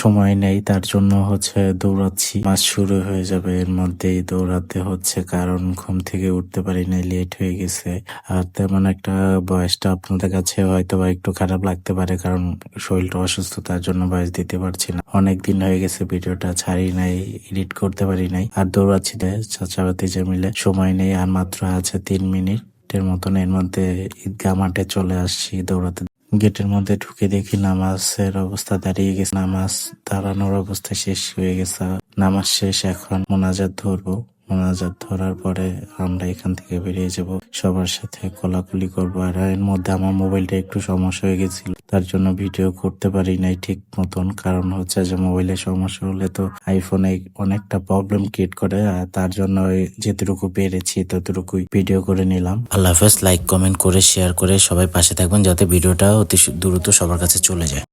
সময় নেই, তার জন্য দৌড়াচ্ছি। মাস শুরু হয়ে যাবে, এর মধ্যেই দৌড়াতে হচ্ছে, কারণ ঘুম থেকে উঠতে পারি নাই, লেট হয়ে গেছে। আর তেমন একটা বয়সটা আপনাদের কাছে হয়তো বা একটু খারাপ লাগতে পারে, কারণ শরীরটা অসুস্থ, তার জন্য বয়স দিতে পারছি না। অনেক দিন হয়ে গেছে ভিডিওটা ছাড়ি নাই, এডিট করতে পারি নাই। আর দৌড়াচ্ছি চাচা ভাতিজা মিলে, সময় নেই। আর মাত্র আছে 3 মিনিটের মতন, এর মধ্যে ঈদগাহ মাঠে চলে আসছি দৌড়াতে। গেটের মধ্যে ঢুকে দেখি নামাজের অবস্থা দাঁড়িয়ে গেছে, নামাজ দাঁড়ানোর অবস্থা শেষ হয়ে গেছে। নামাজ শেষ, এখন মোনাজাত ধরবো। মোনাজাত ধরার পরে আমরা এখান থেকে বেরিয়ে যাব, সবার সাথে কোলাকুলি করবো। আর এর মধ্যে আমার মোবাইলটা একটু সমস্যা হয়ে গেছিল, তার জন্য ভিডিও করতে পারি নাই ঠিক মতন। কারণ যে মোবাইলের সমস্যা হলে তো আইফোনে অনেকটা প্রবলেম ক্রিয়েট করে, আর তার জন্য যেটুকু পেরেছি ততটুকুই ভিডিও করে নিলাম। আল্লাহ হাফেজ। লাইক কমেন্ট করে শেয়ার করে সবাই পাশে থাকবেন, যাতে ভিডিওটা অতি দ্রুত সবার কাছে চলে যায়।